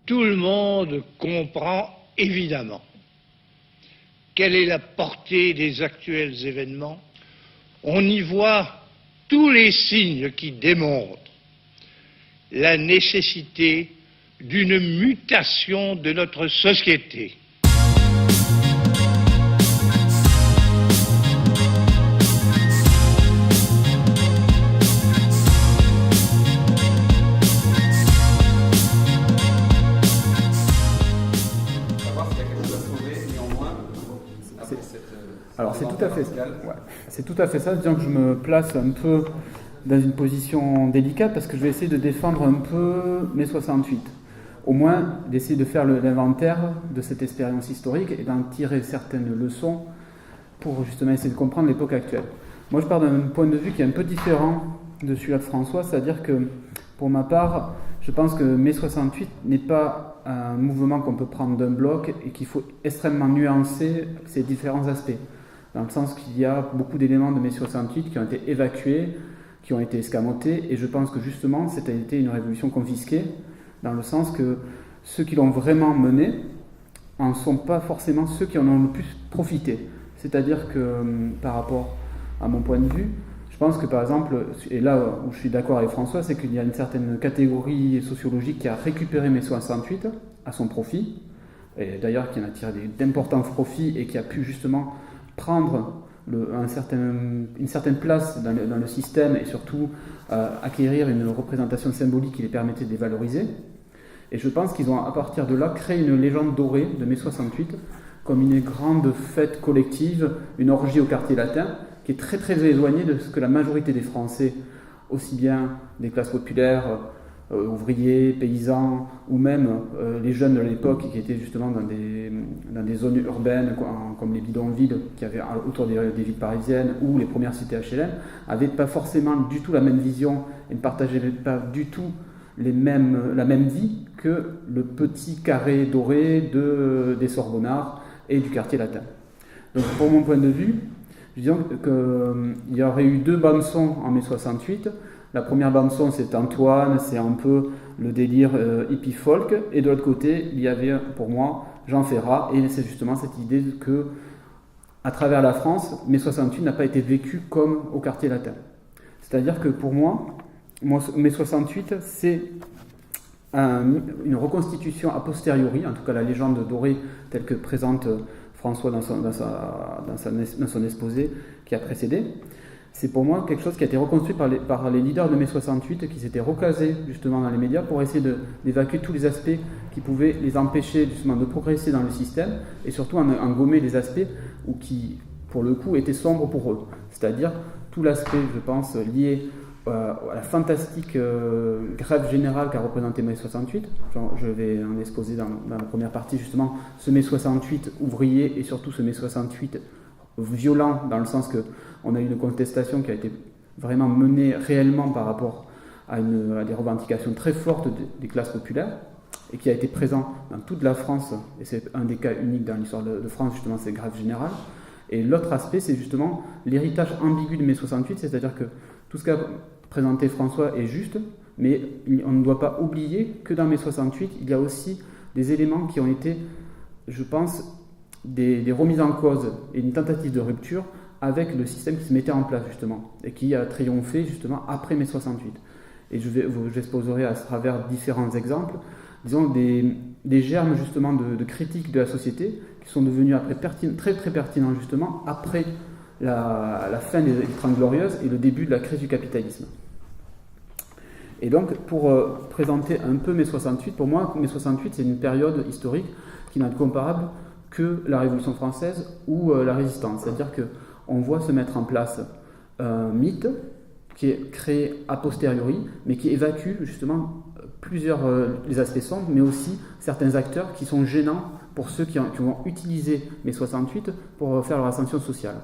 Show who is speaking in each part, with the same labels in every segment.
Speaker 1: Tout le monde comprend évidemment quelle est la portée des actuels événements. On y voit tous les signes qui démontrent la nécessité d'une mutation de notre société.
Speaker 2: Alors c'est tout à fait, c'est tout à fait ça, disons que je me place un peu dans une position délicate parce que je vais essayer de défendre un peu mai 68. Au moins d'essayer de faire l'inventaire de cette expérience historique et d'en tirer certaines leçons pour justement essayer de comprendre l'époque actuelle. Moi je pars d'un point de vue qui est un peu différent de celui-là de François, c'est-à-dire que pour ma part, je pense que mai 68 n'est pas un mouvement qu'on peut prendre d'un bloc et qu'il faut extrêmement nuancer ses différents aspects. Dans le sens qu'il y a beaucoup d'éléments de mai 68 qui ont été évacués, qui ont été escamotés, et je pense que justement, c'était été une révolution confisquée, dans le sens que ceux qui l'ont vraiment menée en sont pas forcément ceux qui en ont le plus profité. C'est-à-dire que, par rapport à mon point de vue, je pense que par exemple, et là où je suis d'accord avec François, c'est qu'il y a une certaine catégorie sociologique qui a récupéré mai 68 à son profit, et d'ailleurs qui en a tiré d'importants profits et qui a pu justement prendre une certaine place dans le système et surtout acquérir une représentation symbolique qui les permettait de les valoriser. Et je pense qu'ils ont à partir de là créé une légende dorée de mai 68 comme une grande fête collective, une orgie au quartier latin qui est très très éloignée de ce que la majorité des Français, aussi bien des classes populaires, ouvriers, paysans, ou même les jeunes de l'époque qui étaient justement dans des zones urbaines comme les bidonvilles qu'il y avait autour des villes parisiennes ou les premières cités HLM, n'avaient pas forcément du tout la même vision et ne partageaient pas du tout la même vie que le petit carré doré des Sorbonnards et du quartier latin. Donc pour mon point de vue, disons qu'il y aurait eu deux bandes-sons en mai 68. La première bande-son, c'est Antoine, c'est un peu le délire hippie folk. Et de l'autre côté, il y avait pour moi Jean Ferrat. Et c'est justement cette idée que, à travers la France, mai 68 n'a pas été vécu comme au quartier latin. C'est-à-dire que pour moi, mai 68, c'est une reconstitution a posteriori, en tout cas la légende dorée telle que présente François dans son exposé qui a précédé. C'est pour moi quelque chose qui a été reconstruit par les leaders de mai 68 qui s'étaient recasés justement dans les médias pour essayer d'évacuer tous les aspects qui pouvaient les empêcher justement de progresser dans le système et surtout en gommer les aspects qui, pour le coup, étaient sombres pour eux. C'est-à-dire tout l'aspect, je pense, lié à la fantastique grève générale qu'a représenté mai 68. Je vais en exposer dans la première partie justement ce mai 68 ouvrier et surtout ce mai 68 violent dans le sens qu'on a eu une contestation qui a été vraiment menée réellement par rapport à des revendications très fortes des classes populaires et qui a été présent dans toute la France, et c'est un des cas uniques dans l'histoire de France justement, c'est grève générale. Et l'autre aspect, c'est justement l'héritage ambigu de mai 68, c'est-à-dire que tout ce qu'a présenté François est juste, mais on ne doit pas oublier que dans mai 68, il y a aussi des éléments qui ont été, je pense, des remises en cause et une tentative de rupture avec le système qui se mettait en place justement et qui a triomphé justement après mai 68. Et j'exposerai à travers différents exemples, disons des germes justement de critique de la société qui sont devenus après très très pertinents justement après la fin des 30 Glorieuses et le début de la crise du capitalisme. Et donc pour présenter un peu mai 68, pour moi mai 68 c'est une période historique qui n'est comparable que la Révolution française ou la Résistance. C'est-à-dire qu'on voit se mettre en place un mythe qui est créé a posteriori, mais qui évacue justement les aspects sombres, mais aussi certains acteurs qui sont gênants pour ceux qui vont utiliser mai 68 pour faire leur ascension sociale.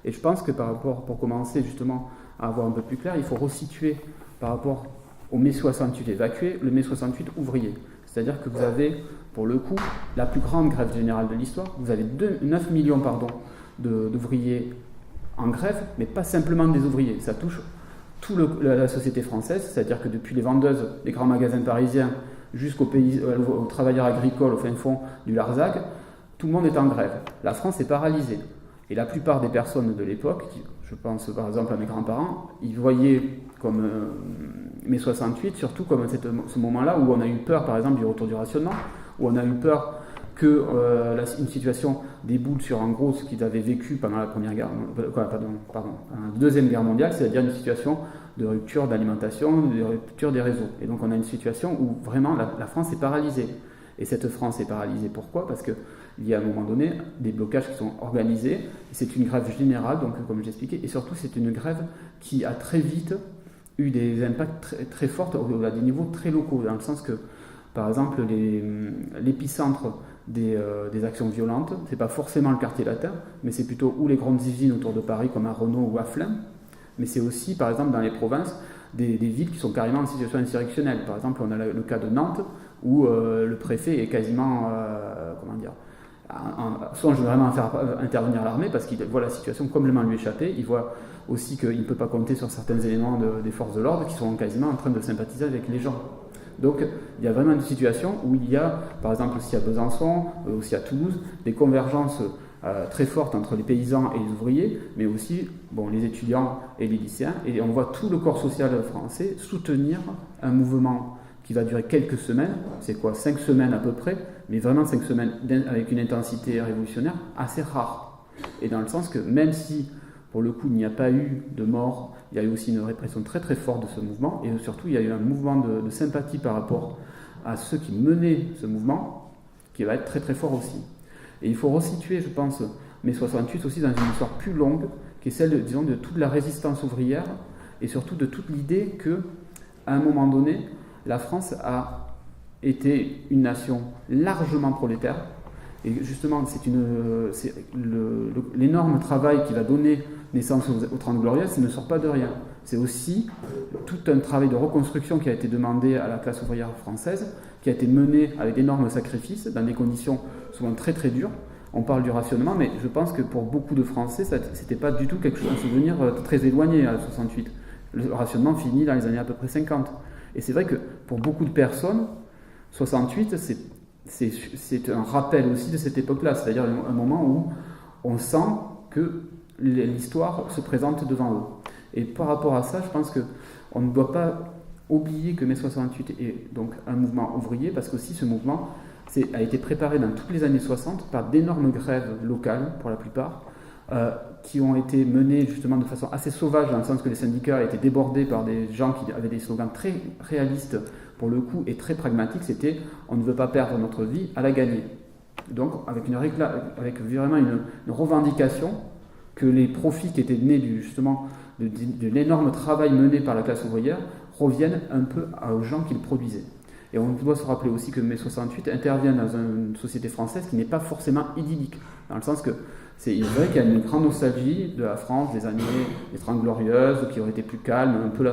Speaker 2: Et je pense que pour commencer justement à avoir un peu plus clair, il faut resituer par rapport au mai 68 évacué, le mai 68 ouvrier. C'est-à-dire que vous avez, pour le coup, la plus grande grève générale de l'histoire. Vous avez 9 millions d'ouvriers en grève, mais pas simplement des ouvriers. Ça touche toute la société française, c'est-à-dire que depuis les vendeuses des grands magasins parisiens aux travailleurs agricoles au fin fond du Larzac, tout le monde est en grève. La France est paralysée. Et la plupart des personnes de l'époque, je pense par exemple à mes grands-parents, ils voyaient comme mai 68, surtout comme ce moment-là où on a eu peur par exemple du retour du rationnement, où on a eu peur que une situation déboule sur en gros ce qu'ils avaient vécu pendant la Deuxième Guerre mondiale, c'est-à-dire une situation de rupture d'alimentation, de rupture des réseaux. Et donc on a une situation où vraiment la France est paralysée. Et cette France est paralysée, pourquoi ? Parce qu'il y a à un moment donné des blocages qui sont organisés, c'est une grève générale, donc comme j'expliquais, et surtout c'est une grève qui a très vite eu des impacts très, très forts à des niveaux très locaux, dans le sens que, par exemple, l'épicentre des actions violentes, c'est pas forcément le quartier latin, mais c'est plutôt ou les grandes usines autour de Paris comme à Renault ou à Flins, mais c'est aussi, par exemple, dans les provinces, des villes qui sont carrément en situation insurrectionnelle. Par exemple, on a le cas de Nantes, où le préfet est quasiment, songe vraiment à faire intervenir l'armée, parce qu'il voit la situation complètement lui échapper. Il voit aussi qu'il ne peut pas compter sur certains éléments des forces de l'ordre qui sont quasiment en train de sympathiser avec les gens. Donc il y a vraiment une situation où il y a, par exemple aussi à Besançon, aussi à Toulouse, des convergences très fortes entre les paysans et les ouvriers, mais aussi les étudiants et les lycéens. Et on voit tout le corps social français soutenir un mouvement qui va durer quelques semaines, c'est quoi, 5 semaines à peu près, mais vraiment 5 semaines avec une intensité révolutionnaire assez rare. Et dans le sens que même si, pour le coup, il n'y a pas eu de mort, il y a eu aussi une répression très très forte de ce mouvement, et surtout il y a eu un mouvement de sympathie par rapport à ceux qui menaient ce mouvement, qui va être très très fort aussi. Et il faut resituer, je pense, mai 68 aussi dans une histoire plus longue, qui est celle, disons, de toute la résistance ouvrière, et surtout de toute l'idée que, à un moment donné, la France a été une nation largement prolétaire, et justement c'est l'énorme travail qui va donner naissance aux 30 Glorieuses, ça ne sort pas de rien. C'est aussi tout un travail de reconstruction qui a été demandé à la classe ouvrière française, qui a été mené avec d'énormes sacrifices, dans des conditions souvent très très dures. On parle du rationnement, mais je pense que pour beaucoup de Français, c'était pas du tout un souvenir très éloigné à 68. Le rationnement finit dans les années à peu près 50. Et c'est vrai que pour beaucoup de personnes, 68, c'est un rappel aussi de cette époque-là, c'est-à-dire un moment où on sent que l'histoire se présente devant eux. Et par rapport à ça, je pense qu'on ne doit pas oublier que mai 68 est donc un mouvement ouvrier, parce qu'aussi ce mouvement a été préparé dans toutes les années 60 par d'énormes grèves locales, pour la plupart, qui ont été menées justement de façon assez sauvage, dans le sens que les syndicats étaient débordés par des gens qui avaient des slogans très réalistes pour le coup et très pragmatiques. C'était « on ne veut pas perdre notre vie, à la gagner ». Donc avec vraiment une revendication que les profits qui étaient nés justement de l'énorme travail mené par la classe ouvrière reviennent un peu aux gens qui le produisaient. Et on doit se rappeler aussi que mai 68 intervient dans une société française qui n'est pas forcément idyllique, dans le sens que il est vrai qu'il y a une grande nostalgie de la France des années les 30 Glorieuses, qui auraient été plus calmes, un peu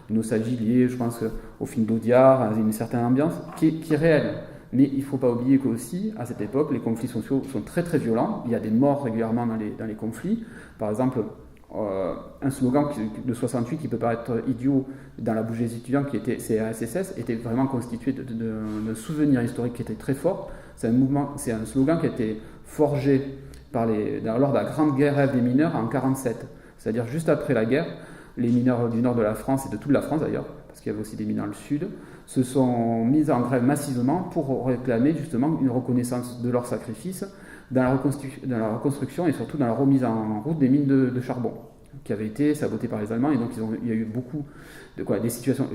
Speaker 2: une nostalgie liée, je pense, au film d'Audiard, à une certaine ambiance, qui est réelle. Mais il ne faut pas oublier qu'aussi, à cette époque, les conflits sociaux sont très très violents, il y a des morts régulièrement dans les conflits. Par exemple, un slogan de 68 qui peut paraître idiot dans la bouche des étudiants, qui était CASSS, était vraiment constitué d'un souvenir historique qui était très fort. C'est un slogan qui a été forgé lors de la grande grève des mineurs en 1947, c'est-à-dire juste après la guerre. Les mineurs du nord de la France et de toute la France d'ailleurs, parce qu'il y avait aussi des mineurs dans le sud, se sont mis en grève massivement pour réclamer justement une reconnaissance de leur sacrifice dans la reconstruction et surtout dans la remise en route des mines de charbon qui avaient été sabotées par les Allemands. Et donc il y a eu beaucoup des situations,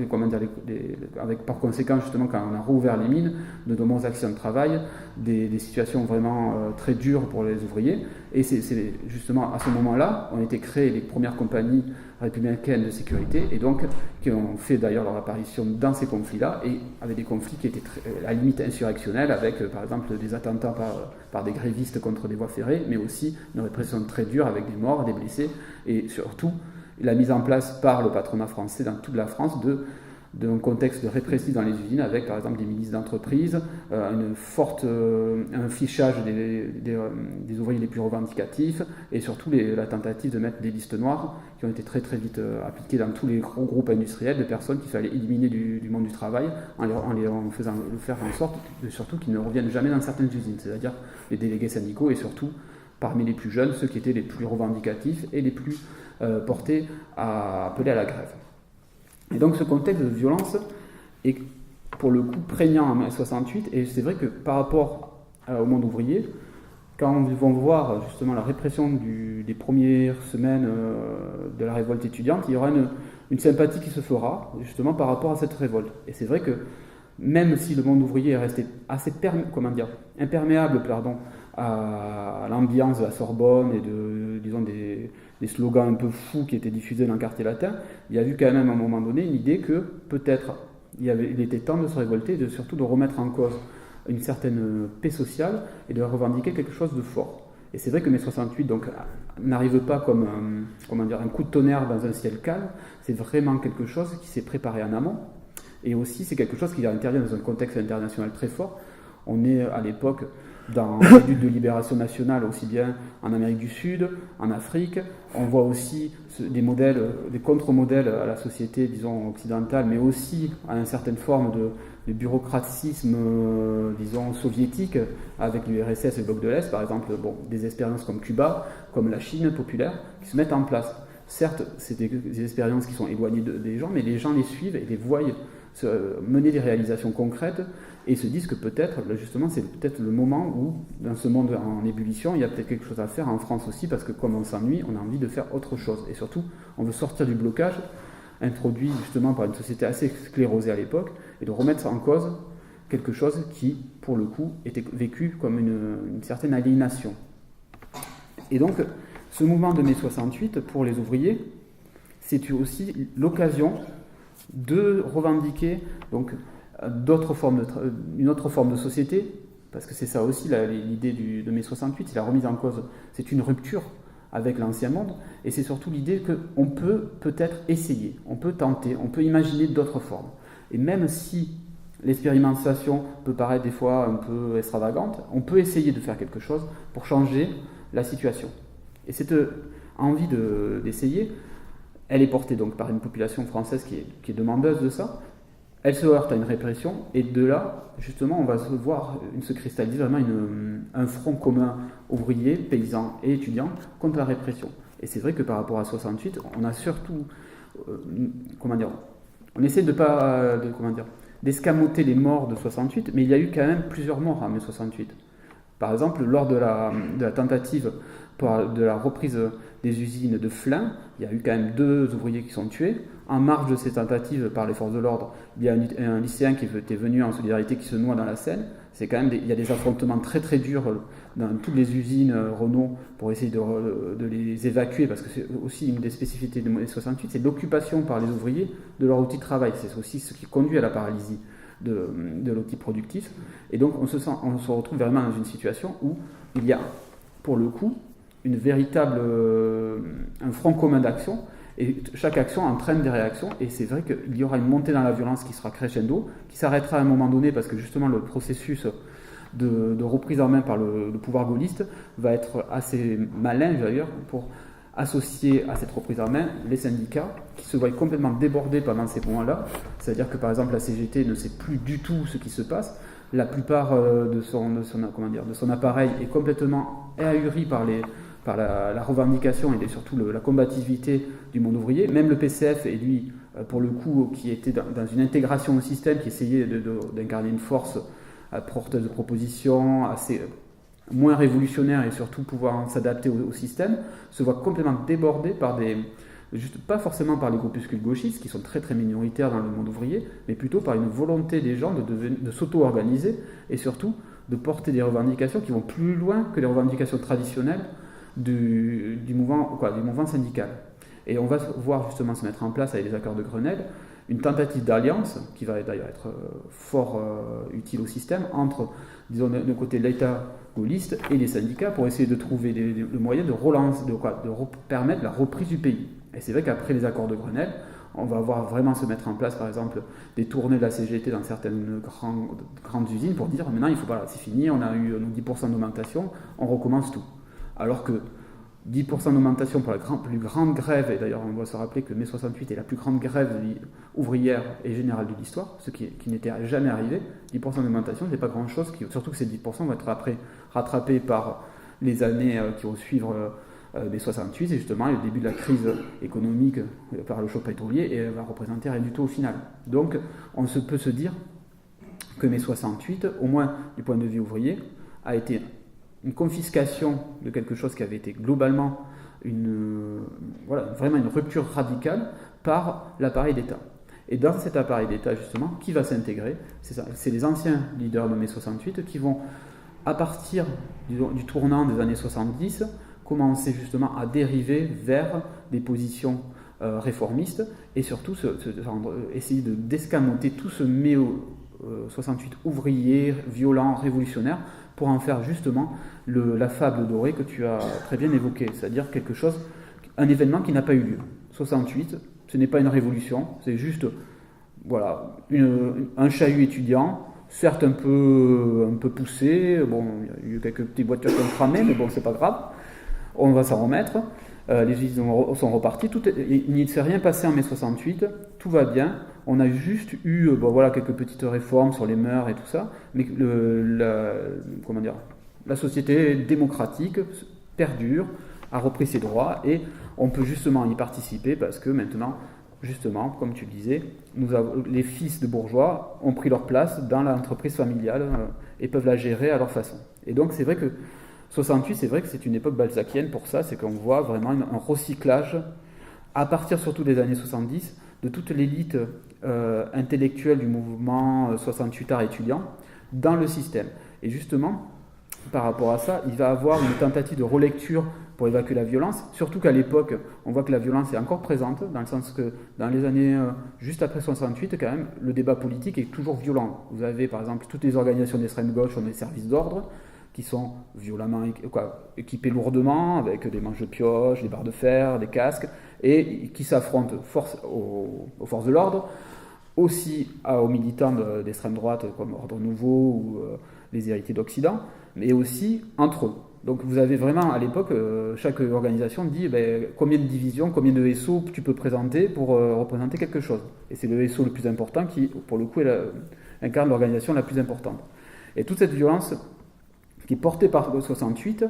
Speaker 2: avec par conséquent justement quand on a rouvert les mines, de nombreux accidents de travail, des situations vraiment très dures pour les ouvriers. Et c'est justement à ce moment-là ont été créées les premières compagnies républicaines de sécurité, et donc qui ont fait d'ailleurs leur apparition dans ces conflits-là, et avec des conflits qui étaient à la limite insurrectionnels, avec par exemple des attentats par des grévistes contre des voies ferrées, mais aussi une répression très dure avec des morts, des blessés, et surtout la mise en place par le patronat français dans toute la France d'un contexte répressif dans les usines avec par exemple des milices d'entreprise, un fichage des ouvriers les plus revendicatifs et surtout la tentative de mettre des listes noires qui ont été très très vite appliquées dans tous les gros groupes industriels de personnes qu'il fallait éliminer du monde du travail en faisant le faire en sorte surtout qu'ils ne reviennent jamais dans certaines usines, c'est-à-dire les délégués syndicaux et surtout parmi les plus jeunes, ceux qui étaient les plus revendicatifs et les plus portés à appeler à la grève. Et donc ce contexte de violence est pour le coup prégnant en mai 68, et c'est vrai que par rapport au monde ouvrier, quand on va voir justement la répression des premières semaines de la révolte étudiante, il y aura une sympathie qui se fera justement par rapport à cette révolte. Et c'est vrai que même si le monde ouvrier est resté assez imperméable à l'ambiance de la Sorbonne et des slogans un peu fous qui étaient diffusés dans le quartier latin, il y a eu quand même à un moment donné une idée que peut-être il était temps de se révolter et surtout de remettre en cause une certaine paix sociale et de revendiquer quelque chose de fort. Et c'est vrai que mai 68 n'arrive pas comme un coup de tonnerre dans un ciel calme, c'est vraiment quelque chose qui s'est préparé en amont, et aussi c'est quelque chose qui intervient dans un contexte international très fort. On est à l'époque dans les luttes de libération nationale, aussi bien en Amérique du Sud, en Afrique. On voit aussi des contre-modèles à la société, disons, occidentale, mais aussi à une certaine forme de bureaucratisme, disons, soviétique, avec l'URSS et le bloc de l'Est, par exemple, des expériences comme Cuba, comme la Chine populaire, qui se mettent en place. Certes, c'est des expériences qui sont éloignées des gens, mais les gens les suivent et les voient mener des réalisations concrètes et se disent que peut-être, justement, c'est peut-être le moment où, dans ce monde en ébullition, il y a peut-être quelque chose à faire en France aussi, parce que comme on s'ennuie, on a envie de faire autre chose. Et surtout, on veut sortir du blocage introduit justement par une société assez sclérosée à l'époque, et de remettre en cause quelque chose qui, pour le coup, était vécu comme une certaine aliénation. Et donc, ce mouvement de mai 68, pour les ouvriers, c'est aussi l'occasion de revendiquer donc, une autre forme de société, parce que c'est ça aussi l'idée de mai 68, c'est la remise en cause, c'est une rupture avec l'ancien monde, et c'est surtout l'idée qu'on peut peut-être essayer, on peut tenter, on peut imaginer d'autres formes. Et même si l'expérimentation peut paraître des fois un peu extravagante, on peut essayer de faire quelque chose pour changer la situation. Et cette envie d'essayer, elle est portée donc par une population française qui est demandeuse de ça. Elle se heurte à une répression, et de là, justement, on va se cristalliser vraiment un front commun ouvrier, paysan et étudiant contre la répression. Et c'est vrai que par rapport à 68, on a surtout, on essaie d'escamoter les morts de 68, mais il y a eu quand même plusieurs morts en mai 68. Par exemple, lors de la tentative de la reprise des usines de Flins, il y a eu quand même 2 ouvriers qui sont tués. En marge de ces tentatives par les forces de l'ordre, il y a un lycéen qui était venu en solidarité qui se noie dans la Seine. C'est quand même il y a des affrontements très très durs dans toutes les usines Renault pour essayer de les évacuer, parce que c'est aussi une des spécificités de mai 68, c'est l'occupation par les ouvriers de leur outil de travail. C'est aussi ce qui conduit à la paralysie de l'outil productif. Et donc on se retrouve vraiment dans une situation où il y a, pour le coup, un front commun d'action, et chaque action entraîne des réactions, et c'est vrai qu'il y aura une montée dans la violence qui sera crescendo, qui s'arrêtera à un moment donné, parce que justement le processus de reprise en main par le pouvoir gaulliste va être assez malin d'ailleurs, pour associer à cette reprise en main les syndicats qui se voient complètement débordés pendant ces moments-là. C'est-à-dire que par exemple la CGT ne sait plus du tout ce qui se passe. La plupart de son appareil est complètement ahuri par la revendication et surtout la combativité du monde ouvrier. Même le PCF, et lui, pour le coup, qui était dans une intégration au système, qui essayait d'incarner une force porteuse de propositions, assez moins révolutionnaire et surtout pouvoir s'adapter au système, se voit complètement débordé par pas forcément par les groupuscules gauchistes, qui sont très très minoritaires dans le monde ouvrier, mais plutôt par une volonté des gens de s'auto-organiser et surtout de porter des revendications qui vont plus loin que les revendications traditionnelles du mouvement syndical. Et on va voir justement se mettre en place avec les accords de Grenelle une tentative d'alliance qui va d'ailleurs être fort utile au système entre, disons, d'un côté l'État gaulliste et les syndicats pour essayer de trouver le moyen de permettre la reprise du pays. Et c'est vrai qu'après les accords de Grenelle, on va voir vraiment se mettre en place, par exemple, des tournées de la CGT dans certaines grandes usines pour dire maintenant, voilà, c'est fini, on a eu 10% d'augmentation, on recommence tout. Alors que 10% d'augmentation pour la plus grande grève, et d'ailleurs on doit se rappeler que mai 68 est la plus grande grève ouvrière et générale de l'histoire, ce qui n'était jamais arrivé. 10% d'augmentation, c'est pas grand chose, surtout que ces 10% vont être après rattrapés par les années qui vont suivre mai 68, c'est justement le début de la crise économique par le choc pétrolier, et elle va représenter rien du tout au final. Donc on peut se dire que mai 68, au moins du point de vue ouvrier, a été une confiscation de quelque chose qui avait été globalement vraiment une rupture radicale par l'appareil d'État. Et dans cet appareil d'État, justement, qui va s'intégrer ? C'est les anciens leaders de mai 68 qui vont, à partir du tournant des années 70, commencer justement à dériver vers des positions réformistes et surtout essayer de d'escamoter tout ce mai 68 ouvrier, violent, révolutionnaire, pour en faire justement la fable dorée que tu as très bien évoquée, c'est-à-dire un événement qui n'a pas eu lieu. 68, ce n'est pas une révolution, c'est juste un chahut étudiant, certes un peu poussé, bon, il y a eu quelques petites voitures qui ont cramé, mais bon, c'est pas grave, on va s'en remettre. Les usines sont reparties, il ne s'est rien passé en mai 68, tout va bien, on a juste eu quelques petites réformes sur les mœurs et tout ça, mais la société démocratique perdure, a repris ses droits, et on peut justement y participer parce que maintenant, justement, comme tu le disais, les fils de bourgeois ont pris leur place dans l'entreprise familiale et peuvent la gérer à leur façon. Et donc c'est vrai que 68, c'est vrai que c'est une époque balzacienne pour ça, c'est qu'on voit vraiment un recyclage, à partir surtout des années 70, de toute l'élite intellectuelle du mouvement 68 art étudiant dans le système. Et justement, par rapport à ça, il va avoir une tentative de relecture pour évacuer la violence, surtout qu'à l'époque, on voit que la violence est encore présente, dans le sens que dans les années juste après 68, quand même, le débat politique est toujours violent. Vous avez par exemple toutes les organisations d'extrême gauche ont des services d'ordre, qui sont violemment équipés lourdement, avec des manches de pioche, des barres de fer, des casques, et qui s'affrontent aux forces de l'ordre, aussi aux militants d'extrême droite comme Ordre Nouveau ou les héritiers d'Occident, mais aussi entre eux. Donc vous avez vraiment, à l'époque, chaque organisation dit combien de divisions, combien de SO tu peux présenter pour représenter quelque chose. Et c'est le SO le plus important qui, pour le coup, incarne l'organisation la plus importante. Et toute cette violence qui est portée par 68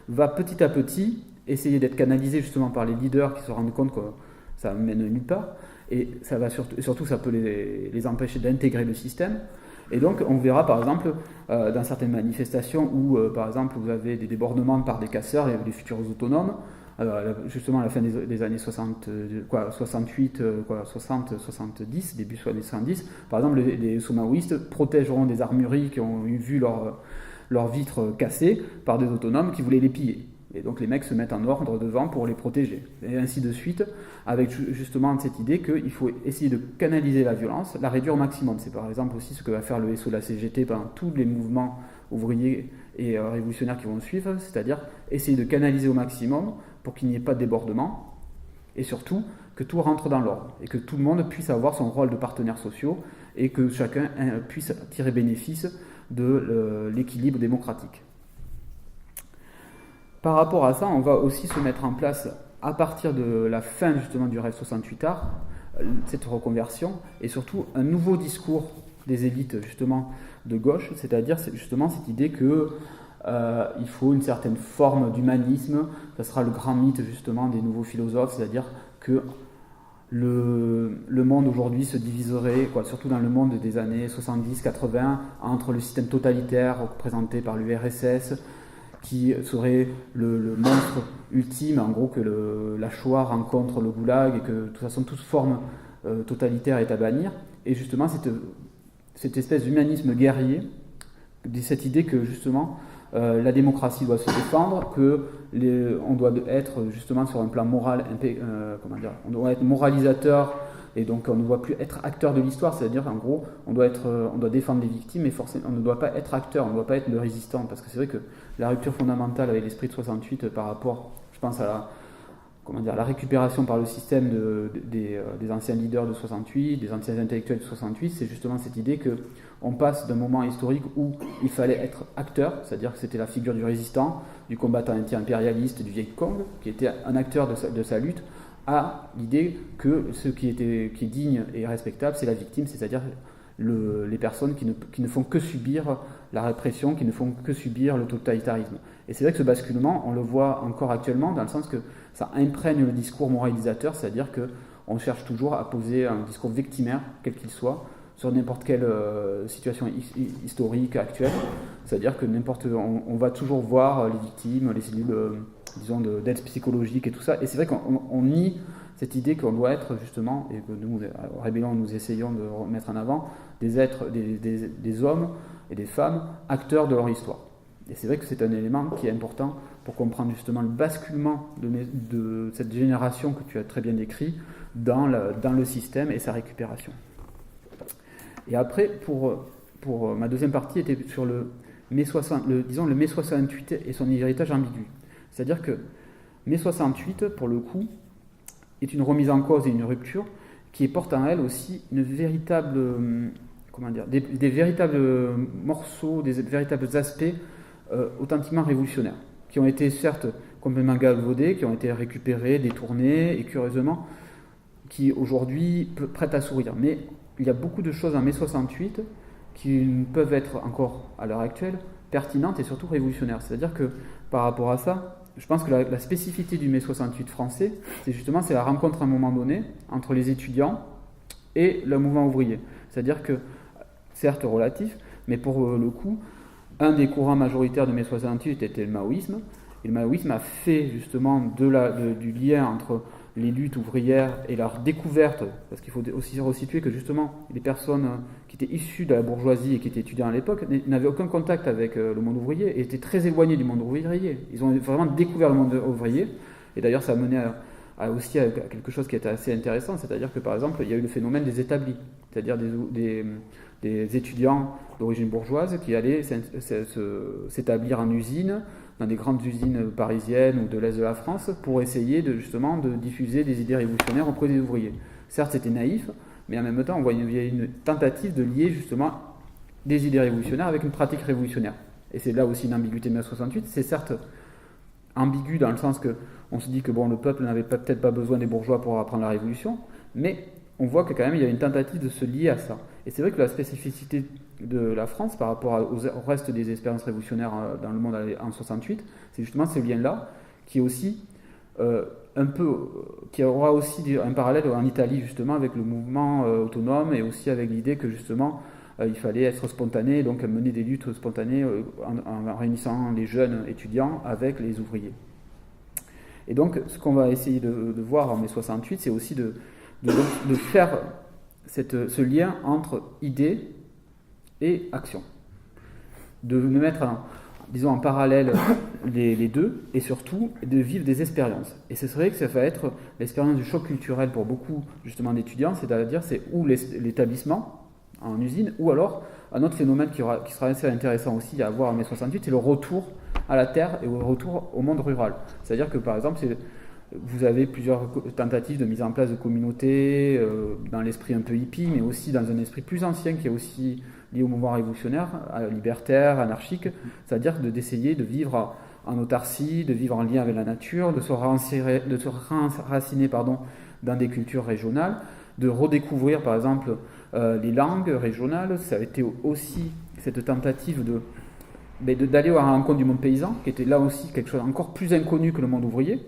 Speaker 2: va petit à petit essayer d'être canalisée justement par les leaders qui se rendent compte que ça ne mène nulle part, et ça va surtout ça peut les empêcher d'intégrer le système. Et donc on verra par exemple dans certaines manifestations où par exemple vous avez des débordements par des casseurs et des futurs autonomes, justement à la fin des années 68, 60, 70, début des années 70, par exemple les somaoïstes protégeront des armureries qui ont vu leurs vitres cassées par des autonomes qui voulaient les piller. Et donc les mecs se mettent en ordre devant pour les protéger. Et ainsi de suite, avec justement cette idée qu'il faut essayer de canaliser la violence, la réduire au maximum. C'est par exemple aussi ce que va faire le SO de la CGT pendant tous les mouvements ouvriers et révolutionnaires qui vont suivre, c'est-à-dire essayer de canaliser au maximum pour qu'il n'y ait pas de débordement, et surtout que tout rentre dans l'ordre, et que tout le monde puisse avoir son rôle de partenaire social, et que chacun puisse tirer bénéfice de l'équilibre démocratique. Par rapport à ça, on va aussi se mettre en place, à partir de la fin justement du rêve 68 art, cette reconversion, et surtout un nouveau discours des élites justement de gauche, c'est-à-dire justement cette idée que il faut une certaine forme d'humanisme. Ça sera le grand mythe justement des nouveaux philosophes, c'est-à-dire que le monde aujourd'hui se diviserait, surtout dans le monde des années 70-80, entre le système totalitaire représenté par l'URSS, qui serait le monstre ultime, en gros que la Shoah rencontre le goulag, et que de toute façon toute forme totalitaire est à bannir, et justement cette espèce d'humanisme guerrier, cette idée que justement la démocratie doit se défendre, on doit être justement sur un plan moral, on doit être moralisateur, et donc on ne doit plus être acteur de l'histoire, c'est-à-dire en gros on doit défendre les victimes, mais forcément on ne doit pas être acteur, on ne doit pas être le résistant, parce que c'est vrai que la rupture fondamentale avec l'esprit de 68 par rapport, je pense, la récupération par le système des anciens leaders de 68, des anciens intellectuels de 68, c'est justement cette idée qu'on passe d'un moment historique où il fallait être acteur, c'est-à-dire que c'était la figure du résistant, du combattant anti-impérialiste, du Viet Cong, qui était un acteur de sa lutte, à l'idée que ce qui est digne et respectable, c'est la victime, c'est-à-dire les personnes qui ne font que subir la répression, qui ne font que subir le totalitarisme. Et c'est vrai que ce basculement, on le voit encore actuellement, dans le sens que ça imprègne le discours moralisateur, c'est-à-dire qu'on cherche toujours à poser un discours victimaire, quel qu'il soit, sur n'importe quelle situation historique actuelle. C'est-à-dire que on va toujours voir les victimes, les cellules, disons, d'aide psychologique et tout ça. Et c'est vrai qu'on nie cette idée qu'on doit être justement, et que nous, à Rébellion, nous essayons de remettre en avant, des êtres, des hommes et des femmes acteurs de leur histoire. Et c'est vrai que c'est un élément qui est important pour comprendre justement le basculement de cette génération que tu as très bien décrit dans le système et sa récupération. Et après, pour ma deuxième partie, était sur le mai 68 et son héritage ambigu. C'est-à-dire que mai 68, pour le coup, est une remise en cause et une rupture qui porte en elle aussi une véritable, des véritables morceaux, des véritables aspects authentiquement révolutionnaires, qui ont été certes complètement galvaudés, qui ont été récupérés, détournés, et curieusement, qui aujourd'hui prêtent à sourire. Mais il y a beaucoup de choses en mai 68 qui peuvent être encore, à l'heure actuelle, pertinentes et surtout révolutionnaires. C'est-à-dire que, par rapport à ça, je pense que la spécificité du mai 68 français, c'est la rencontre à un moment donné entre les étudiants et le mouvement ouvrier. C'est-à-dire que, certes relatif, mais pour le coup, un des courants majoritaires de mai 68 était le maoïsme, et le maoïsme a fait justement du lien entre les luttes ouvrières et leur découverte, parce qu'il faut aussi resituer que justement les personnes qui étaient issues de la bourgeoisie et qui étaient étudiants à l'époque n'avaient aucun contact avec le monde ouvrier et étaient très éloignés du monde ouvrier. Ils ont vraiment découvert le monde ouvrier, et d'ailleurs ça a mené aussi à quelque chose qui était assez intéressant, c'est-à-dire que par exemple il y a eu le phénomène des établis, c'est-à-dire des étudiants d'origine bourgeoise qui allaient s'établir en usine, dans des grandes usines parisiennes ou de l'Est de la France, pour essayer justement de diffuser des idées révolutionnaires auprès des ouvriers. Certes, c'était naïf, mais en même temps, on voyait une tentative de lier justement des idées révolutionnaires avec une pratique révolutionnaire. Et c'est là aussi une ambiguïté de mai 68. C'est certes ambigu dans le sens que on se dit que le peuple n'avait peut-être pas besoin des bourgeois pour apprendre la révolution, mais on voit que quand même il y a une tentative de se lier à ça. Et c'est vrai que la spécificité de la France par rapport au reste des expériences révolutionnaires dans le monde en 68, c'est justement ce lien-là qui est aussi qui aura aussi un parallèle en Italie justement avec le mouvement autonome et aussi avec l'idée que justement il fallait être spontané, donc mener des luttes spontanées en réunissant les jeunes étudiants avec les ouvriers. Et donc ce qu'on va essayer de voir en mai 68, c'est aussi de faire ce lien entre idées et action. De mettre en parallèle les deux, et surtout de vivre des expériences. Et ce serait que ça va être l'expérience du choc culturel pour beaucoup justement d'étudiants, c'est-à-dire c'est ou l'établissement en usine, ou alors un autre phénomène qui sera assez intéressant aussi à voir en mai 68, c'est le retour à la terre et le retour au monde rural. C'est-à-dire que par exemple, vous avez plusieurs tentatives de mise en place de communautés dans l'esprit un peu hippie, mais aussi dans un esprit plus ancien qui est aussi lié au mouvement révolutionnaire, libertaire, anarchique, c'est-à-dire d'essayer de vivre en autarcie, de vivre en lien avec la nature, de se raciner dans des cultures régionales, de redécouvrir par exemple les langues régionales. Ça a été aussi cette tentative d'aller à la rencontre du monde paysan, qui était là aussi quelque chose encore plus inconnu que le monde ouvrier,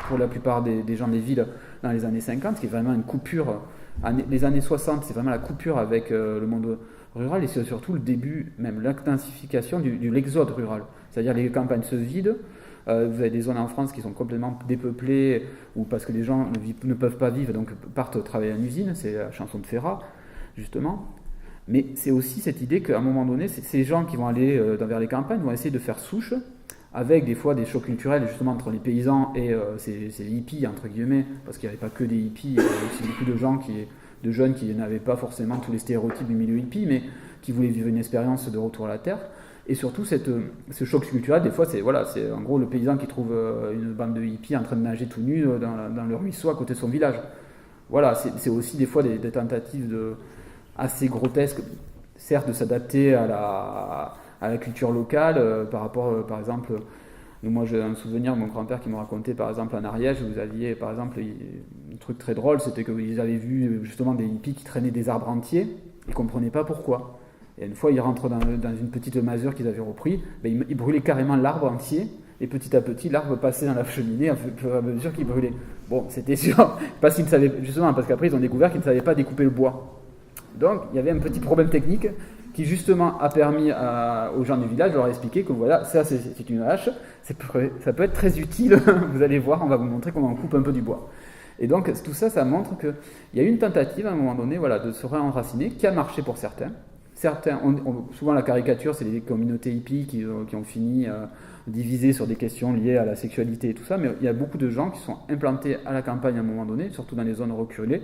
Speaker 2: pour la plupart des gens des villes dans les années 50, qui est vraiment une coupure. Les années 60, c'est vraiment la coupure avec le monde rural, et c'est surtout le début, même l'intensification de l'exode rural. C'est-à-dire les campagnes se vident, vous avez des zones en France qui sont complètement dépeuplées, ou parce que les gens ne peuvent pas vivre, donc partent travailler en usine, c'est la chanson de Ferrat, justement. Mais c'est aussi cette idée qu'à un moment donné, ces gens qui vont aller vers les campagnes vont essayer de faire souche, avec des fois des chocs culturels justement entre les paysans et ces hippies entre guillemets, parce qu'il n'y avait pas que des hippies, il y avait aussi beaucoup de jeunes qui n'avaient pas forcément tous les stéréotypes du milieu hippie, mais qui voulaient vivre une expérience de retour à la terre. Et surtout, ce choc culturel, des fois, c'est en gros le paysan qui trouve une bande de hippies en train de nager tout nu dans le ruisseau à côté de son village. Voilà, c'est aussi des fois des tentatives assez grotesques, certes, de s'adapter à la culture locale, par rapport, par exemple, moi j'ai un souvenir de mon grand-père qui me racontait, par exemple, en Ariège, vous aviez, par exemple, un truc très drôle, c'était qu'ils avaient vu justement des hippies qui traînaient des arbres entiers, ils ne comprenaient pas pourquoi. Et une fois, ils rentrent dans une petite masure qu'ils avaient repris, ils brûlaient carrément l'arbre entier, et petit à petit, l'arbre passait dans la cheminée à mesure qu'il brûlait. Bon, c'était sûr, parce qu'ils ne savaient, justement, parce qu'après, ils ont découvert qu'ils ne savaient pas découper le bois. Donc, il y avait un petit problème technique qui, justement, a permis aux gens du village de leur expliquer que voilà, ça, c'est une hache, ça peut être très utile, vous allez voir, on va vous montrer comment on coupe un peu du bois. Et donc, tout ça, ça montre qu'il y a eu une tentative, à un moment donné, de se réenraciner, qui a marché pour certains. Certains, souvent la caricature, c'est les communautés hippies qui ont fini divisées sur des questions liées à la sexualité et tout ça, mais il y a beaucoup de gens qui sont implantés à la campagne à un moment donné, surtout dans les zones reculées.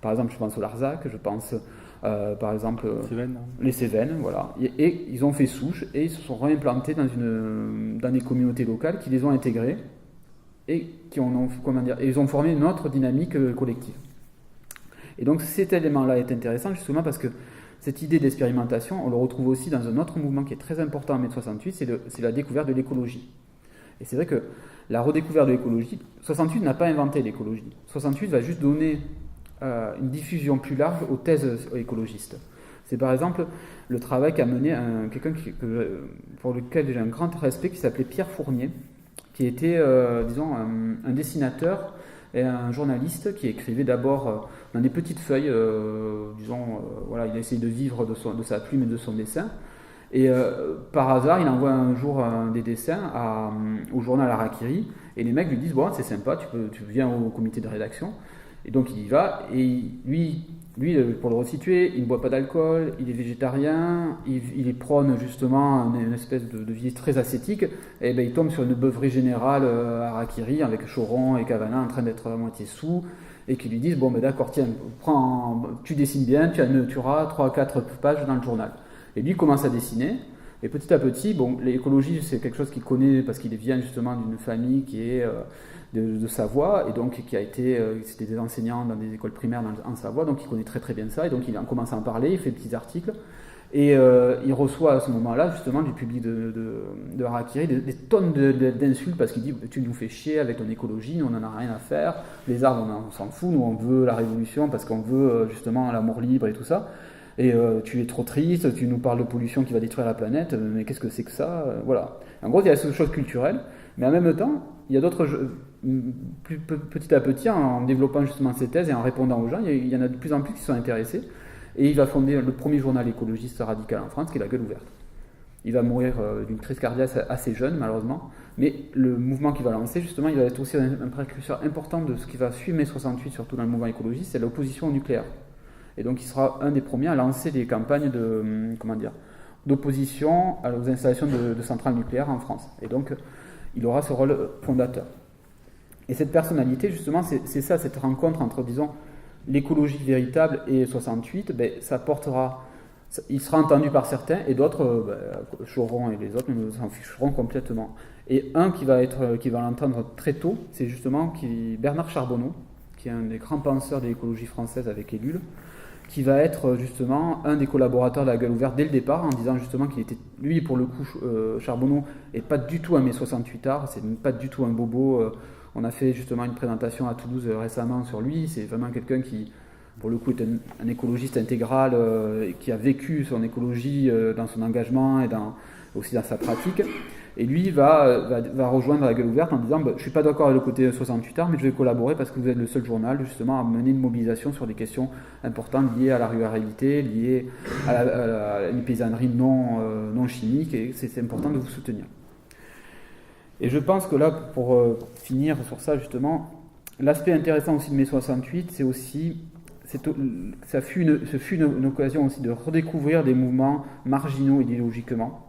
Speaker 2: Par exemple, je pense au Larzac, je pense par exemple les Cévennes, voilà. Et ils ont fait souche et ils se sont réimplantés dans des communautés locales qui les ont intégrés et ils ont formé une autre dynamique collective. Et donc cet élément-là est intéressant justement parce que cette idée d'expérimentation, on le retrouve aussi dans un autre mouvement qui est très important en mai 68, c'est la découverte de l'écologie. Et c'est vrai que la redécouverte de l'écologie, 68 n'a pas inventé l'écologie. 68 va juste donner une diffusion plus large aux thèses écologistes. C'est par exemple le travail qu'a mené quelqu'un pour lequel j'ai un grand respect, qui s'appelait Pierre Fournier, qui était, un dessinateur et un journaliste qui écrivait d'abord dans des petites feuilles, il a essayé de vivre de sa plume et de son dessin. Et par hasard, il envoie un jour des dessins au journal Harakiri, et les mecs lui disent bon, c'est sympa, tu viens au comité de rédaction. Et donc il y va, et lui, pour le resituer, il ne boit pas d'alcool, il est végétarien, il prône justement une espèce de vie très ascétique, et il tombe sur une beuverie générale à Harakiri avec Choron et Cavana en train d'être à moitié sous, et qui lui disent bon d'accord, tiens, tu dessines bien, tu auras 3-4 pages dans le journal. Et lui commence à dessiner, et petit à petit, l'écologie c'est quelque chose qu'il connaît parce qu'il vient justement d'une famille qui est de Savoie, et donc c'était des enseignants dans des écoles primaires en Savoie, donc il connaît très très bien ça, et donc il en commence à en parler, il fait des petits articles, et il reçoit à ce moment-là justement du public de Harakiri des tonnes d'insultes, parce qu'il dit tu nous fais chier avec ton écologie, nous on n'en a rien à faire, les arbres on s'en fout, nous on veut la révolution parce qu'on veut justement l'amour libre et tout ça. Et tu es trop triste, tu nous parles de pollution qui va détruire la planète, mais qu'est-ce que c'est que ça voilà. En gros, il y a cette chose culturelle, mais en même temps, il y a d'autres petit à petit, en développant justement ces thèses et en répondant aux gens, il y en a de plus en plus qui sont intéressés, et il va fonder le premier journal écologiste radical en France, qui est La Gueule Ouverte. Il va mourir d'une crise cardiaque assez jeune, malheureusement, mais le mouvement qu'il va lancer, justement, il va être aussi un précurseur important de ce qui va suivre mai 68, surtout dans le mouvement écologiste, c'est l'opposition au nucléaire. Et donc il sera un des premiers à lancer des campagnes d'opposition aux installations de centrales nucléaires en France. Et donc il aura ce rôle fondateur. Et cette personnalité, justement, c'est ça, cette rencontre entre, disons, l'écologie véritable et 68, il sera entendu par certains, et d'autres, Choron et les autres, s'en ficheront complètement. Et un qui va l'entendre très tôt, c'est justement Bernard Charbonneau, qui est un des grands penseurs de l'écologie française avec Ellul, qui va être justement un des collaborateurs de La Gueule Ouverte dès le départ, en disant justement qu'il était, lui pour le coup, Charbonneau, et pas du tout un mai 68 art, c'est pas du tout un bobo. On a fait justement une présentation à Toulouse récemment sur lui, c'est vraiment quelqu'un qui, pour le coup, est un écologiste intégral, qui a vécu son écologie dans son engagement et aussi dans sa pratique. Et lui va rejoindre La Gueule Ouverte en disant je ne suis pas d'accord avec le côté 68 art, mais je vais collaborer parce que vous êtes le seul journal justement à mener une mobilisation sur des questions importantes liées à la ruralité, liées à une paysannerie non chimique, et c'est important de vous soutenir. Et je pense que là, pour finir sur ça justement, l'aspect intéressant aussi de mai 68, c'est aussi ce fut une occasion aussi de redécouvrir des mouvements marginaux idéologiquement.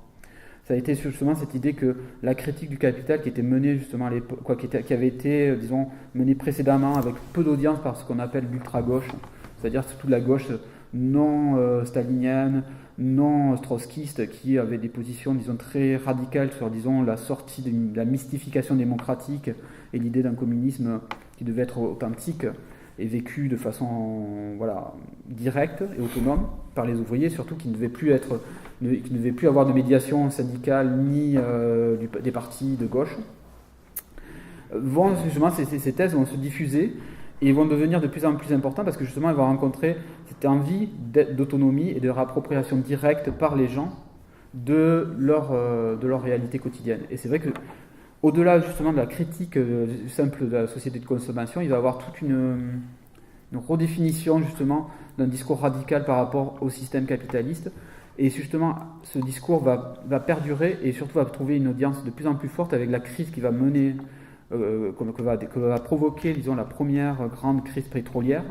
Speaker 2: Ça a été justement cette idée que la critique du capital qui était menée justement à l'époque, qui avait été, disons, menée précédemment avec peu d'audience par ce qu'on appelle l'ultra-gauche, c'est-à-dire toute la gauche non stalinienne, non trotskistes qui avaient des positions, disons, très radicales sur, disons, la sortie de la mystification démocratique et l'idée d'un communisme qui devait être authentique et vécu de façon directe et autonome par les ouvriers, surtout qui ne devait plus avoir de médiation syndicale ni des partis de gauche. Justement, ces thèses vont se diffuser et vont devenir de plus en plus importantes parce que justement, elles vont rencontrer cette envie d'autonomie et de réappropriation directe par les gens de leur réalité quotidienne. Et c'est vrai que au-delà justement de la critique simple de la société de consommation, il va y avoir toute une redéfinition justement d'un discours radical par rapport au système capitaliste. Et justement, ce discours va perdurer et surtout va trouver une audience de plus en plus forte avec la crise qui va mener, que va provoquer, disons, la première grande crise pétrolière.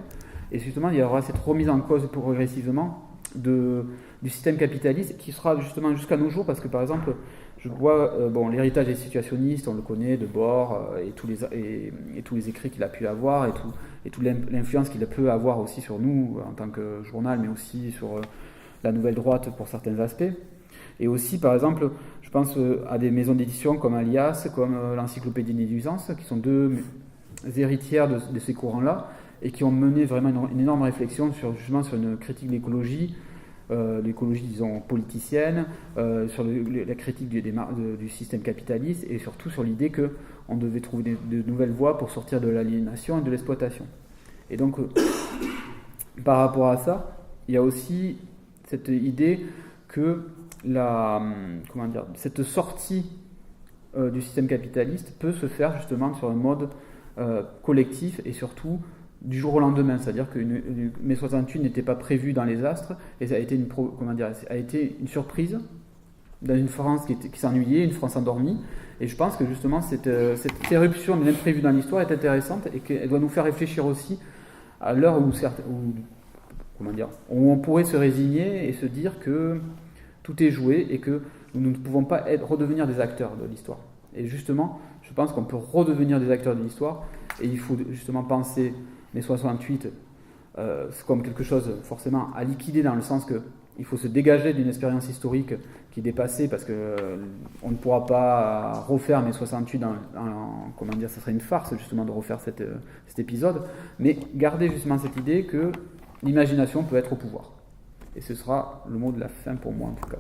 Speaker 2: Et justement, il y aura cette remise en cause progressivement du système capitaliste qui sera justement jusqu'à nos jours, parce que par exemple, je vois, l'héritage des situationnistes, on le connaît, de Bohr, et tous les écrits qu'il a pu avoir, et toute l'influence qu'il peut avoir aussi sur nous en tant que journal, mais aussi sur la nouvelle droite pour certains aspects. Et aussi, par exemple, je pense à des maisons d'édition comme Alias, comme l'Encyclopédie des nuisances, qui sont deux héritières de ces courants-là, et qui ont mené vraiment une énorme réflexion justement sur une critique de l'écologie, disons, politicienne, sur la critique du système capitaliste, et surtout sur l'idée qu'on devait trouver de nouvelles voies pour sortir de l'aliénation et de l'exploitation. Et donc, par rapport à ça, il y a aussi cette idée que cette sortie du système capitaliste peut se faire justement sur un mode collectif et surtout du jour au lendemain, c'est-à-dire que mai 68 n'était pas prévu dans les astres et ça a été une surprise dans une France qui s'ennuyait, une France endormie. Et je pense que justement cette éruption de l'imprévu dans l'histoire est intéressante et qu'elle doit nous faire réfléchir aussi à l'heure où on pourrait se résigner et se dire que tout est joué et que nous ne pouvons pas redevenir des acteurs de l'histoire. Et justement, je pense qu'on peut redevenir des acteurs de l'histoire et il faut justement penser mai 68 comme quelque chose forcément à liquider, dans le sens qu'il faut se dégager d'une expérience historique qui est dépassée, parce qu'on ne pourra pas refaire mai 68 ça serait une farce justement de refaire cet épisode, mais garder justement cette idée que l'imagination peut être au pouvoir. Et ce sera le mot de la fin pour moi en tout cas.